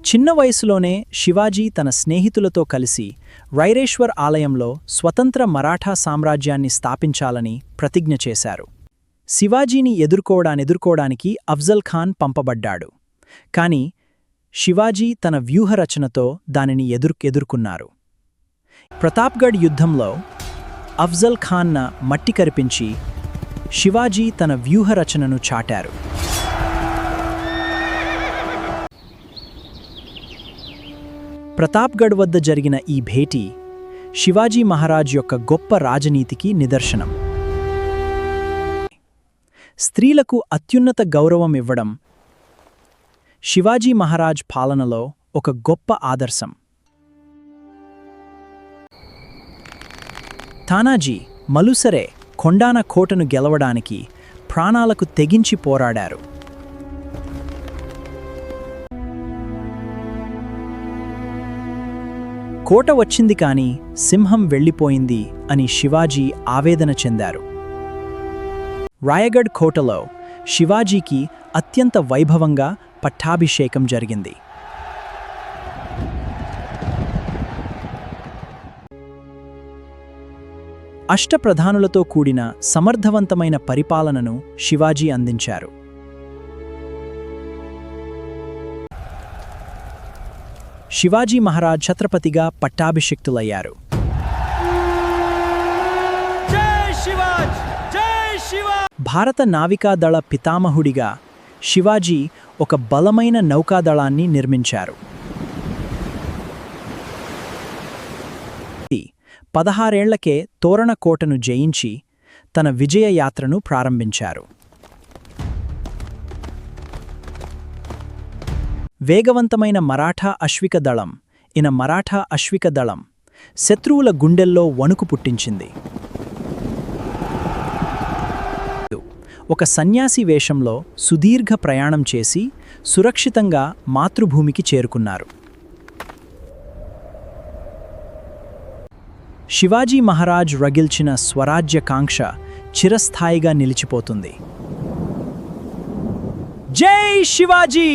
చిన్న వయసులోనే శివాజీ తన స్నేహితులతో కలిసి రైరేశ్వర్ ఆలయంలో స్వతంత్ర మరాఠా సామ్రాజ్యాన్ని స్థాపించాలని ప్రతిజ్ఞ చేశారు. శివాజీని ఎదుర్కోవడానికి అఫ్జల్ ఖాన్ పంపబడ్డాడు. కాని శివాజీ తన వ్యూహరచనతో దానిని ఎదుర్కొన్నారు. ప్రతాప్గఢ్ యుద్ధంలో అఫ్జల్ ఖాన్న మట్టి కరిపించి శివాజీ తన వ్యూహరచనను చాటారు. ప్రతాప్గఢ్ వద్ద జరిగిన ఈ భేటీ శివాజీ మహారాజ్ యొక్క గొప్ప రాజనీతికి నిదర్శనం. స్త్రీలకు అత్యున్నత గౌరవం ఇవ్వడం శివాజీ మహారాజ్ పాలనలో ఒక గొప్ప ఆదర్శం. తానాజీ మలుసరే కొండాన కోటను గెలవడానికి ప్రాణాలకు తెగించి పోరాడారు. కోట వచ్చింది కాని సింహం వెళ్ళిపోయింది అని శివాజీ ఆవేదన చెందారు. రాయగఢ్ కోటలో శివాజీకి అత్యంత వైభవంగా పట్టాభిషేకం జరిగింది. అష్టప్రధానులతో కూడిన సమర్థవంతమైన పరిపాలనను శివాజీ అందించారు. శివాజీ మహారాజ్ ఛత్రపతిగా పట్టాభిషిక్తులయ్యారు. భారత నావికాదళ పితామహుడిగా శివాజీ ఒక బలమైన నౌకాదళాన్ని నిర్మించారు. 16 ఏళ్లకే తోరణ కోటను జయించి తన విజయయాత్రను ప్రారంభించారు. వేగవంతమైన మరాఠా అశ్విక దళం మరాఠా అశ్విక దళం శత్రువుల గుండెల్లో వణుకు పుట్టించింది. ఒక సన్యాసి వేషంలో సుదీర్ఘ ప్రయాణం చేసి సురక్షితంగా మాతృభూమికి చేరుకున్నారు. శివాజీ మహారాజ్ రగిల్చిన స్వరాజ్య కాంక్ష చిరస్థాయిగా నిలిచిపోతుంది. జై శివాజీ!